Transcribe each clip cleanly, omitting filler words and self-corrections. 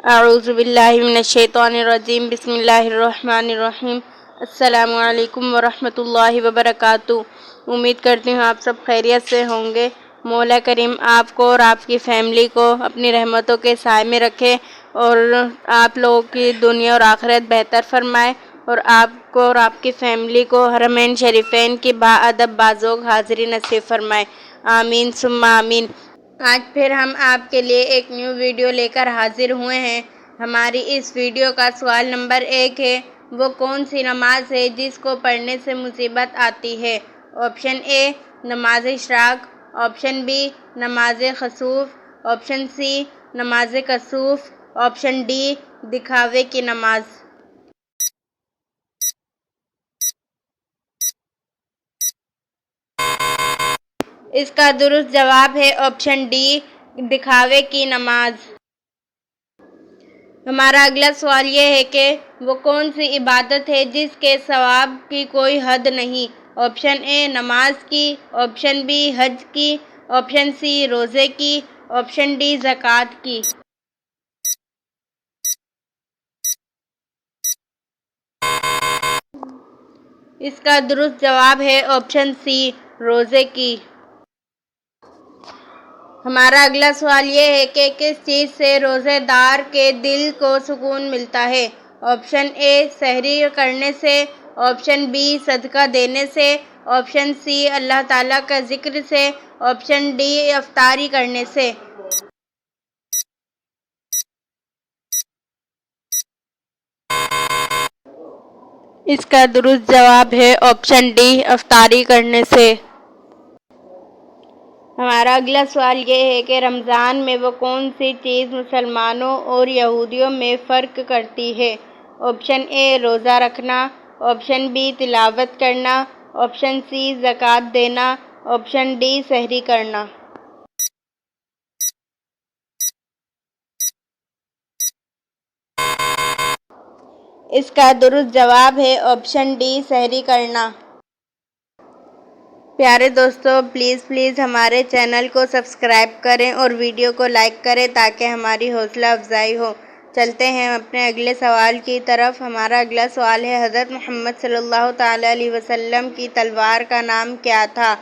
اعوذ باللہ من الشیطان الرجیم بسم اللہ الرحمن الرحیم السلام علیکم ورحمۃ اللہ وبرکاتہ۔ امید کرتی ہوں آپ سب خیریت سے ہوں گے۔ مولا کریم آپ کو اور آپ کی فیملی کو اپنی رحمتوں کے سائے میں رکھے اور آپ لوگوں کی دنیا اور آخرت بہتر فرمائے، اور آپ کو اور آپ کی فیملی کو حرمین شریفین کی باادب بازوق حاضری نصیب فرمائے، آمین ثم آمین۔ آج پھر ہم آپ کے لیے ایک نیو ویڈیو لے کر حاضر ہوئے ہیں۔ ہماری اس ویڈیو کا سوال نمبر 1 ہے، وہ کون سی نماز ہے جس کو پڑھنے سے مصیبت آتی ہے؟ آپشن اے نماز اشراق، آپشن بی نماز خسوف، آپشن سی نماز کسوف، آپشن ڈی دکھاوے کی نماز۔ اس کا درست جواب ہے آپشن ڈی دکھاوے کی نماز۔ ہمارا اگلا سوال یہ ہے کہ وہ کون سی عبادت ہے جس کے ثواب کی کوئی حد نہیں؟ آپشن اے نماز کی، آپشن بی حج کی، آپشن سی روزے کی، آپشن ڈی زکوٰۃ کی۔ اس کا درست جواب ہے آپشن سی روزے کی۔ ہمارا اگلا سوال یہ ہے کہ کس چیز سے روزے دار کے دل کو سکون ملتا ہے؟ آپشن اے سحری کرنے سے، آپشن بی صدقہ دینے سے، آپشن سی اللہ تعالیٰ کا ذکر سے، آپشن ڈی افطاری کرنے سے۔ اس کا درست جواب ہے آپشن ڈی افطاری کرنے سے۔ ہمارا اگلا سوال یہ ہے کہ رمضان میں وہ کون سی چیز مسلمانوں اور یہودیوں میں فرق کرتی ہے؟ آپشن اے روزہ رکھنا، آپشن بی تلاوت کرنا، آپشن سی زکوٰۃ دینا، آپشن ڈی سحری کرنا۔ اس کا درست جواب ہے آپشن ڈی سحری کرنا۔ پیارے دوستو، پلیز ہمارے چینل کو سبسکرائب کریں اور ویڈیو کو لائک کریں تاکہ ہماری حوصلہ افزائی ہو۔ چلتے ہیں اپنے اگلے سوال کی طرف۔ ہمارا اگلا سوال ہے، حضرت محمد صلی اللہ تعالیٰ علیہ وسلم کی تلوار کا نام کیا تھا؟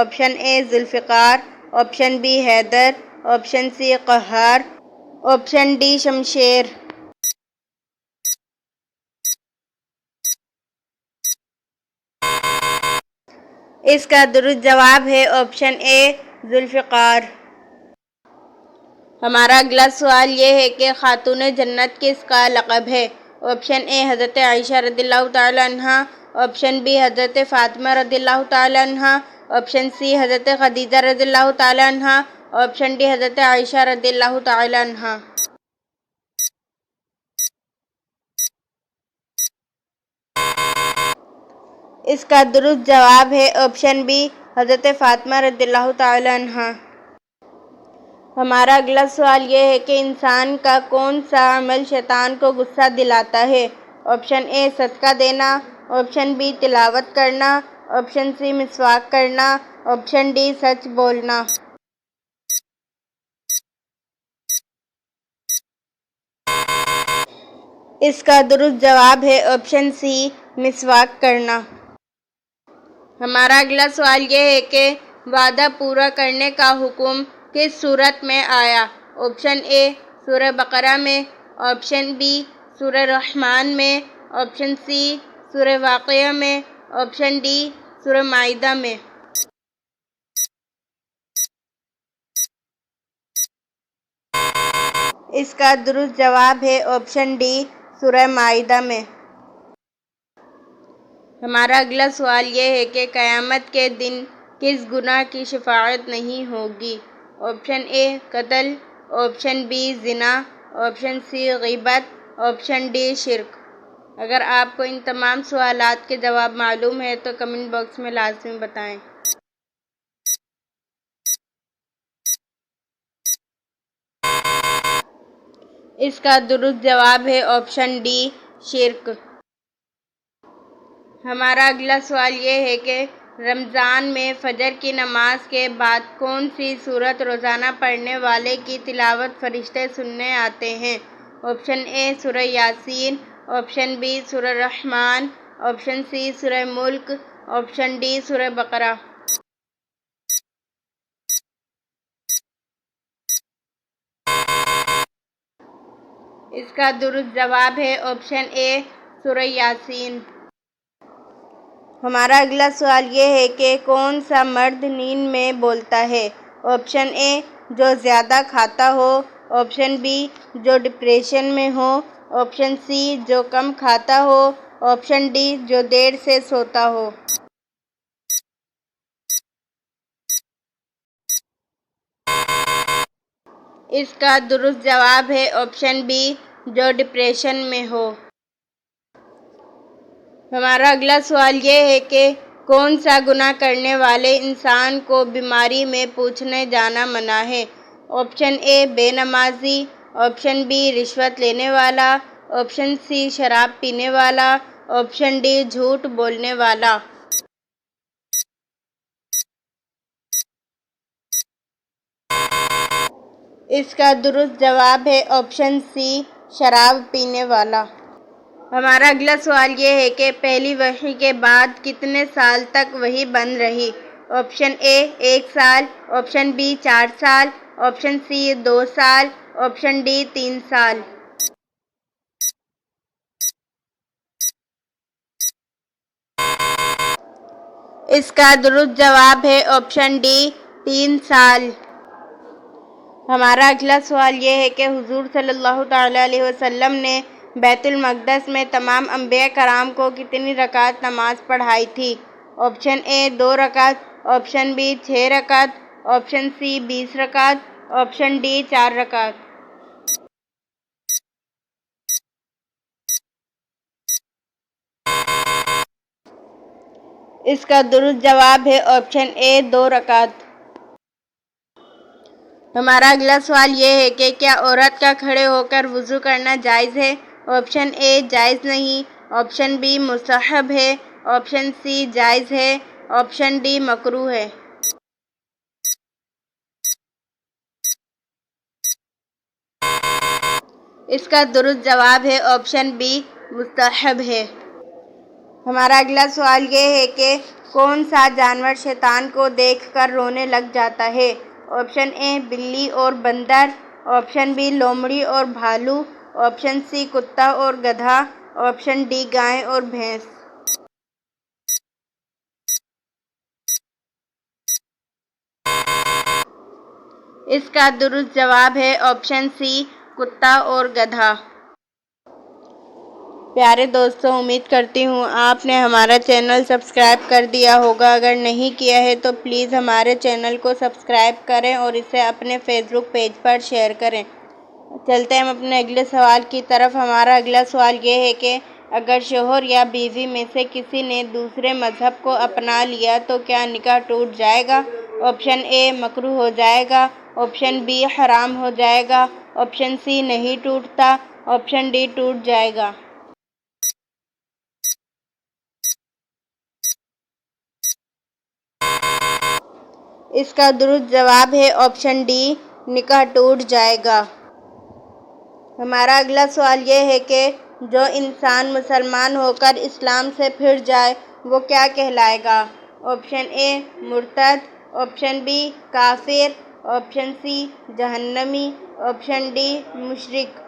Option A Zulfiqar, option B Haider, option C Qahhar, option D Shamshir. اس کا درست جواب ہے آپشن اے ذوالفقار۔ ہمارا اگلا سوال یہ ہے کہ خاتون جنت کس کا لقب ہے؟ آپشن اے حضرت عائشہ رضی اللہ تعالیٰ عنہا، آپشن بی حضرت فاطمہ رضی اللہ تعالیٰ عنہا، آپشن سی حضرت خدیجہ رضی اللہ تعالیٰ عنہا، آپشن ڈی حضرت عائشہ رضی اللہ تعالیٰ عنہا۔ اس کا درست جواب ہے آپشن بی حضرت فاطمہ رضی اللہ تعالیٰ عنہا۔ ہمارا اگلا سوال یہ ہے کہ انسان کا کون سا عمل شیطان کو غصہ دلاتا ہے؟ آپشن اے صدقہ دینا، آپشن بی تلاوت کرنا، آپشن سی مسواک کرنا، آپشن ڈی سچ بولنا۔ اس کا درست جواب ہے آپشن سی مسواک کرنا۔ ہمارا اگلا سوال یہ ہے کہ وعدہ پورا کرنے کا حکم کس صورت میں آیا؟ آپشن اے سورہ بقرہ میں، آپشن بی سورہ رحمن میں، آپشن سی سورہ واقعہ میں، آپشن ڈی سورہ مائدہ میں۔ اس کا درست جواب ہے آپشن ڈی سورہ مائدہ میں۔ ہمارا اگلا سوال یہ ہے کہ قیامت کے دن کس گناہ کی شفاعت نہیں ہوگی؟ آپشن اے قتل، آپشن بی زنا، آپشن سی غیبت، آپشن ڈی شرک۔ اگر آپ کو ان تمام سوالات کے جواب معلوم ہے تو کمنٹ باکس میں لازمی بتائیں۔ اس کا درست جواب ہے آپشن ڈی شرک۔ ہمارا اگلا سوال یہ ہے کہ رمضان میں فجر کی نماز کے بعد کون سی سورت روزانہ پڑھنے والے کی تلاوت فرشتے سننے آتے ہیں؟ آپشن اے سورہ یاسین، آپشن بی سورہ رحمان، آپشن سی سورہ ملک، آپشن ڈی سورہ بقرہ۔ اس کا درست جواب ہے آپشن اے سورہ یاسین۔ ہمارا اگلا سوال یہ ہے کہ کون سا مرد نیند میں بولتا ہے؟ آپشن اے جو زیادہ کھاتا ہو، آپشن بی جو ڈپریشن میں ہو، آپشن سی جو کم کھاتا ہو، آپشن ڈی جو دیر سے سوتا ہو۔ اس کا درست جواب ہے آپشن بی جو ڈپریشن میں ہو۔ ہمارا اگلا سوال یہ ہے کہ کون سا گناہ کرنے والے انسان کو بیماری میں پوچھنے جانا منع ہے؟ آپشن اے بے نمازی، آپشن بی رشوت لینے والا، آپشن سی شراب پینے والا، آپشن ڈی جھوٹ بولنے والا۔ اس کا درست جواب ہے آپشن سی شراب پینے والا۔ ہمارا اگلا سوال یہ ہے کہ پہلی وحی کے بعد کتنے سال تک وحی بند رہی؟ آپشن اے 1 سال، آپشن بی 4 سال، آپشن سی 2 سال، آپشن ڈی 3 سال۔ اس کا درست جواب ہے آپشن ڈی 3 سال۔ ہمارا اگلا سوال یہ ہے کہ حضور صلی اللہ تعالیٰ علیہ وسلم نے بیت المقدس میں تمام انبیاء کرام کو کتنی رکعت نماز پڑھائی تھی؟ آپشن اے 2 رکعت، آپشن بی 6 رکعت، آپشن سی 20 رکعت، آپشن ڈی 4 رکعت۔ اس کا درست جواب ہے آپشن اے 2 رکعت۔ ہمارا اگلا سوال یہ ہے کہ کیا عورت کا کھڑے ہو کر وضو کرنا جائز ہے؟ آپشن اے جائز نہیں، آپشن بی مستحب ہے، آپشن سی جائز ہے، آپشن ڈی مکروہ ہے۔ اس کا درست جواب ہے آپشن بی مستحب ہے۔ ہمارا اگلا سوال یہ ہے کہ کون سا جانور شیطان کو دیکھ کر رونے لگ جاتا ہے؟ آپشن اے بلی اور بندر، آپشن بی لومڑی اور بھالو، آپشن سی کتا اور گدھا، آپشن ڈی گائے اور بھینس۔ اس کا درست جواب ہے آپشن سی کتا اور گدھا۔ پیارے دوستو، امید کرتی ہوں آپ نے ہمارا چینل سبسکرائب کر دیا ہوگا۔ اگر نہیں کیا ہے تو پلیز ہمارے چینل کو سبسکرائب کریں اور اسے اپنے فیس بک پیج پر شیئر کریں۔ چلتے ہیں ہم اپنے اگلے سوال کی طرف۔ ہمارا اگلا سوال یہ ہے کہ اگر شوہر یا بیوی میں سے کسی نے دوسرے مذہب کو اپنا لیا تو کیا نکاح ٹوٹ جائے گا؟ آپشن اے مکروہ ہو جائے گا، آپشن بی حرام ہو جائے گا، آپشن سی نہیں ٹوٹتا، آپشن ڈی ٹوٹ جائے گا۔ اس کا درست جواب ہے آپشن ڈی نکاح ٹوٹ جائے گا۔ ہمارا اگلا سوال یہ ہے کہ جو انسان مسلمان ہو کر اسلام سے پھر جائے وہ کیا کہلائے گا؟ آپشن اے مرتد، آپشن بی کافر، آپشن سی جہنمی، آپشن ڈی مشرک۔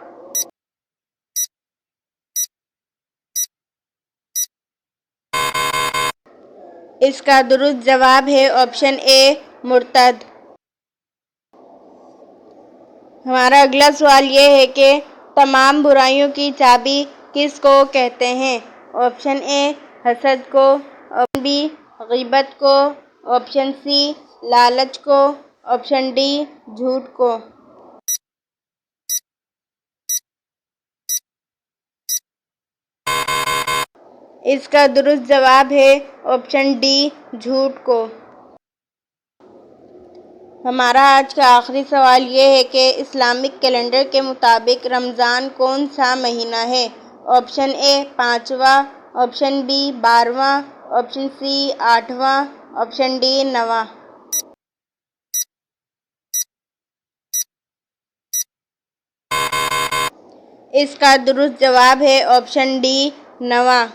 اس کا درست جواب ہے آپشن اے مرتد۔ ہمارا اگلا سوال یہ ہے کہ تمام برائیوں کی چابی کس کو کہتے ہیں؟ آپشن اے حسد کو، آپشن بی غیبت کو، آپشن سی لالچ کو، آپشن ڈی جھوٹ کو۔ اس کا درست جواب ہے آپشن ڈی جھوٹ کو۔ ہمارا آج کا آخری سوال یہ ہے کہ اسلامک کیلنڈر کے مطابق رمضان کون سا مہینہ ہے؟ آپشن اے 5واں، آپشن بی 12واں، آپشن سی 8واں، آپشن ڈی 9واں۔ اس کا درست جواب ہے آپشن ڈی 9۔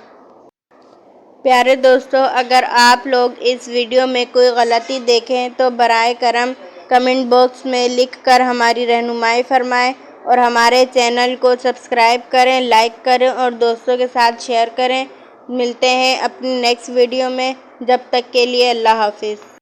پیارے دوستو، اگر آپ لوگ اس ویڈیو میں کوئی غلطی دیکھیں تو برائے کرم کمنٹ باکس میں لکھ کر ہماری رہنمائی فرمائیں اور ہمارے چینل کو سبسکرائب کریں، لائک کریں اور دوستوں کے ساتھ شیئر کریں۔ ملتے ہیں اپنی نیکسٹ ویڈیو میں، جب تک کے لیے اللہ حافظ۔